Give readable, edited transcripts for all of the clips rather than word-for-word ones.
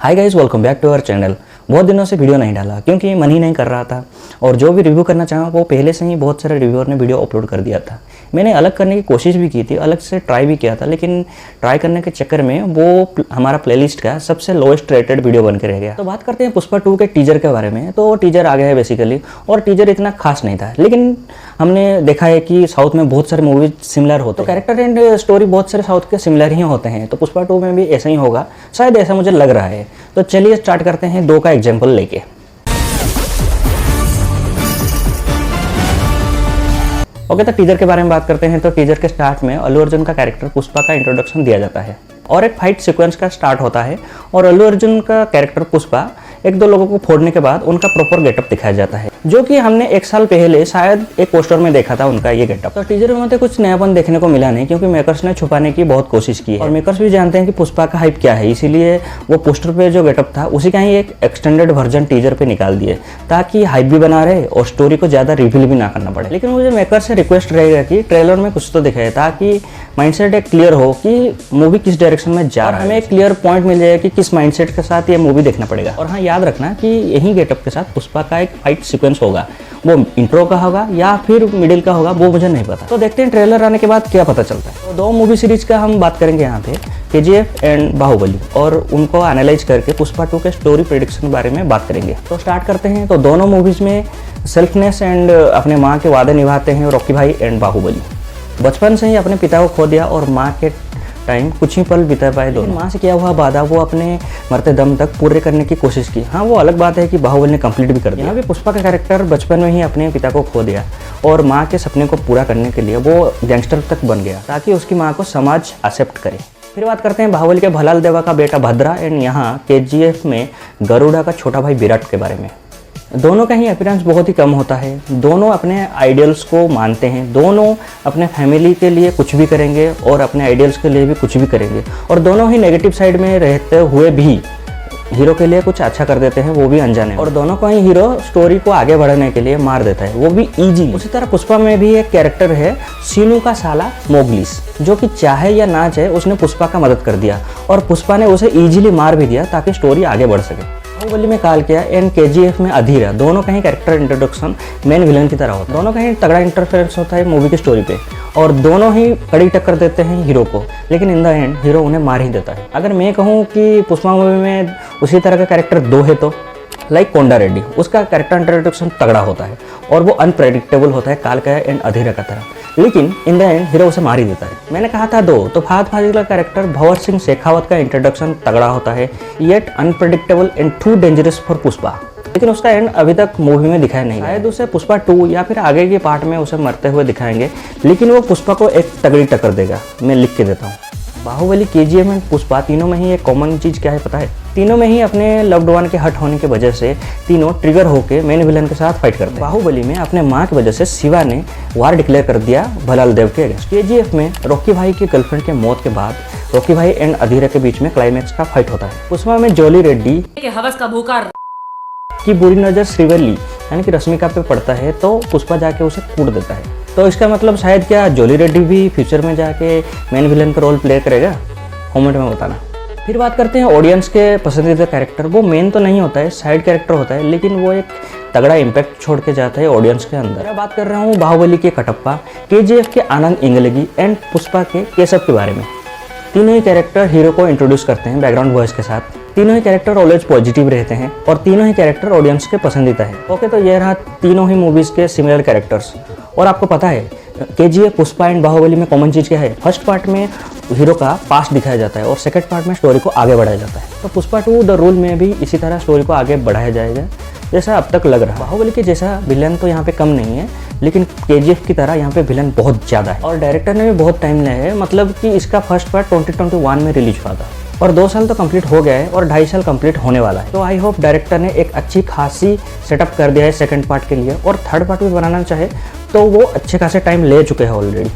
Hi guys, welcome back to our channel. बहुत दिनों से वीडियो नहीं डाला क्योंकि मन ही नहीं कर रहा था और जो भी रिव्यू करना चाहा वो पहले से ही बहुत सारे रिव्यूअर ने वीडियो अपलोड कर दिया था। मैंने अलग करने की कोशिश भी की थी, अलग से ट्राई भी किया था, लेकिन ट्राई करने के चक्कर में वो हमारा प्लेलिस्ट का सबसे लोएस्ट रेटेड वीडियो बन के रह गया। तो बात करते हैं पुष्पा 2 के टीजर के बारे में। तो वो टीजर आ गया है बेसिकली, और टीजर इतना खास नहीं था, लेकिन हमने देखा है कि साउथ में बहुत सारे मूवीज सिमिलर होते हैं, तो कैरेक्टर एंड स्टोरी बहुत सारे साउथ के सिमिलर ही होते हैं। तो पुष्पा 2 में भी ऐसा ही होगा, शायद ऐसा मुझे लग रहा है। तो चलिए स्टार्ट करते हैं 2 का एग्जाम्पल लेके। ओके, तो टीजर के बारे में बात करते हैं। तो टीजर के स्टार्ट में अल्लू अर्जुन का कैरेक्टर पुष्पा का इंट्रोडक्शन दिया जाता है और एक फाइट सीक्वेंस का स्टार्ट होता है और अल्लू अर्जुन का कैरेक्टर पुष्पा एक दो लोगों को फोड़ने के बाद उनका प्रॉपर गेटअप दिखाया जाता है, जो कि हमने 1 साल पहले शायद एक पोस्टर में देखा था उनका ये गेटअप। तो टीजर में तो कुछ नयापन देखने को मिला नहीं, क्योंकि मेकर्स ने छुपाने की बहुत कोशिश की है और मेकर्स भी जानते हैं कि पुष्पा का हाइप क्या है, इसीलिए वो पोस्टर पे जो गेटअप था उसी का ही एक एक्सटेंडेड वर्जन टीजर पे निकाल दिए, ताकि हाइप भी बना रहे और स्टोरी को ज़्यादा रिवील भी ना करना पड़े। लेकिन मुझे मेकर से रिक्वेस्ट रहेगा कि ट्रेलर में कुछ तो दिखाए, ताकि माइंडसेट एक क्लियर हो कि मूवी किस डायरेक्शन में जा रहा है, हमें एक क्लियर पॉइंट मिल जाएगा कि किस माइंडसेट के साथ ये मूवी देखना पड़ेगा। और हाँ, याद रखना कि यही गेटअप के साथ पुष्पा का एक फाइट सीक्वेंस होगा, वो इंट्रो का होगा या फिर मिडिल का होगा, वो मुझे नहीं पता। तो देखते हैं ट्रेलर आने के बाद क्या पता चलता है। तो 2 मूवी सीरीज का हम बात करेंगे यहाँ पे, KGF एंड बाहुबली, और उनको एनालाइज करके पुष्पा 2 के स्टोरी प्रेडिक्शन के बारे में बात करेंगे। तो स्टार्ट करते हैं। तो दोनों मूवीज में सेल्फनेस एंड अपने माँ के वादे निभाते हैं रॉकी भाई एंड बाहुबली। बचपन से ही अपने पिता को खो दिया और माँ के टाइम कुछ ही पल बिता पाए दोनों। माँ से किया हुआ वादा वो अपने मरते दम तक पूरे करने की कोशिश की। हाँ, वो अलग बात है कि बाहुबली ने कंप्लीट भी कर दिया। यहाँ भी पुष्पा का कैरेक्टर बचपन में ही अपने पिता को खो दिया और माँ के सपने को पूरा करने के लिए वो गैंगस्टर तक बन गया, ताकि उसकी माँ को समाज एक्सेप्ट करे। फिर बात करते हैं बाहुबली के भलाल देवा का बेटा भद्रा एंड यहाँ KGF में गरुड़ा का छोटा भाई विराट के बारे में। दोनों का ही अपीयरेंस बहुत ही कम होता है, दोनों अपने आइडियल्स को मानते हैं, दोनों अपने फैमिली के लिए कुछ भी करेंगे और अपने आइडियल्स के लिए भी कुछ भी करेंगे, और दोनों ही नेगेटिव साइड में रहते हुए भी हीरो के लिए कुछ अच्छा कर देते हैं, वो भी अनजाने। और दोनों को ही हीरो स्टोरी को आगे बढ़ाने के लिए मार देता है, वो भी इजी। उसी तरह पुष्पा में भी एक कैरेक्टर है सीनू का साला मोगलिस, जो कि चाहे या ना चाहे उसने पुष्पा का मदद कर दिया और पुष्पा ने उसे इजीली मार भी दिया ताकि स्टोरी आगे बढ़ सके। बाहुबली में काल किया एंड KGF में अधीरा, दोनों का ही कैरेक्टर इंट्रोडक्शन मेन विलन की तरह होता है। दोनों का ही तगड़ा इंटरफेरेंस होता है मूवी की स्टोरी पे और दोनों ही कड़ी टक्कर देते हैं हीरो को, लेकिन इन द एंड हीरो उन्हें मार ही देता है। अगर मैं कहूँ कि पुष्पा मूवी में उसी तरह का कैरेक्टर 2 है तो लाइक कोंडा रेड्डी, उसका कैरेक्टर इंट्रोडक्शन तगड़ा होता है और वो अनप्रेडिक्टेबल होता है कालका एंड अधीरा का तरह, लेकिन इन द एंड हीरो उसे मार ही देता है। मैंने कहा था 2, तो फहद फाजिल का कैरेक्टर भंवर सिंह शेखावत का इंट्रोडक्शन तगड़ा होता है, yet unpredictable and too dangerous for Pushpa, लेकिन उसका एंड अभी तक मूवी में दिखाया नहीं। शायद उसे पुष्पा 2 या फिर आगे के पार्ट में उसे मरते हुए दिखाएंगे, लेकिन वो पुष्पा को एक तगड़ी टक्कर देगा, मैं लिख के देता हूँ। बाहुबली, KGF एंड पुष्पा तीनों में ही एक कॉमन चीज़ क्या है पता है? तीनों में ही अपने लव्ड वन के हट होने की वजह से तीनों ट्रिगर होकर मेन विलन के साथ फाइट करते हैं। बाहुबली में अपने माँ की वजह से शिवा ने वार डिक्लेयर कर दिया भलाल देव के अगेंस्ट। KGF में रॉकी भाई की गर्लफ्रेंड के मौत के बाद रॉकी भाई एंड अधीरा के बीच में क्लाइमैक्स का फाइट होता है। पुष्पा में जॉली रेड्डी हवस का भूखा की बुरी नज़र श्रीवल्ली यानी कि रश्मिका पे पड़ता है, तो पुष्पा जाके उसे कूट देता है। तो इसका मतलब शायद क्या जॉली रेड्डी भी फ्यूचर में जाके मेन विलन का रोल प्ले करेगा? कमेंट में बताना। फिर बात करते हैं ऑडियंस के पसंदीदा कैरेक्टर। वो मेन तो नहीं होता है, साइड कैरेक्टर होता है, लेकिन वो एक तगड़ा इम्पैक्ट छोड़ के जाता है ऑडियंस के अंदर। मैं बात कर रहा हूँ बाहुबली के कटप्पा, KGF के आनंद इंगलगी एंड पुष्पा के केशव के बारे में। तीनों ही कैरेक्टर हीरो को इंट्रोड्यूस करते हैं बैकग्राउंड वॉइस के साथ। तीनों ही कैरेक्टर ऑलवेज पॉजिटिव रहते हैं और तीनों ही कैरेक्टर ऑडियंस के पसंदीदा है। ओके, तो ये रहा तीनों ही मूवीज के सिमिलर कैरेक्टर्स। और आपको पता है KGF, पुष्पा एंड बाहुबली में कॉमन चीज़ क्या है? फर्स्ट पार्ट में हीरो का पास्ट दिखाया जाता है और सेकंड पार्ट में स्टोरी को आगे बढ़ाया जाता है। तो पुष्पा 2 द रूल में भी इसी तरह स्टोरी को आगे बढ़ाया जाएगा जैसा अब तक लग रहा है। बाहुबली के जैसा विलन तो यहाँ पे कम नहीं है, लेकिन KGF की तरह यहाँ पे विलन बहुत ज़्यादा है और डायरेक्टर ने भी बहुत टाइम लिया है। मतलब कि इसका फर्स्ट पार्ट 2021 में रिलीज हुआ था और 2 साल तो कंप्लीट हो गया है और 2.5 साल कंप्लीट होने वाला है। तो आई होप डायरेक्टर ने एक अच्छी खासी सेटअप कर दिया है सेकंड पार्ट के लिए, और थर्ड पार्ट भी बनाना चाहे तो वो अच्छे खासे टाइम ले चुके हैं ऑलरेडी।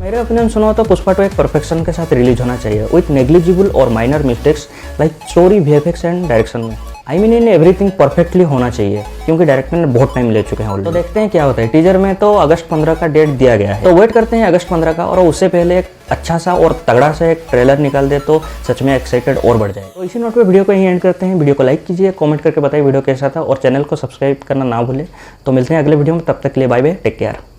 मेरे ओपिनियन सुनो तो पुष्पा 2 एक परफेक्शन के साथ रिलीज होना चाहिए विथ नेग्लिजिबल और minor mistakes like story, VFX and direction में। I mean in everything perfectly होना चाहिए, क्योंकि डायरेक्टर ने बहुत टाइम ले चुके हैं ऑलरेडी। तो देखते हैं क्या होता है। टीजर में तो अगस्त 15 का डेट दिया गया है, तो वेट करते हैं अगस्त 15 का, और उससे पहले एक अच्छा सा और तगड़ा सा एक ट्रेलर निकाल दे तो सच में एक्साइटेड और बढ़ जाए। तो इसी नोट पे वीडियो को यहीं एंड करते हैं। वीडियो को लाइक कीजिए, कमेंट करके बताइए वीडियो कैसा था, और चैनल को सब्सक्राइब करना ना भूले। तो मिलते हैं अगले वीडियो में, तब तक के लिए बाय बाय, टेक केयर।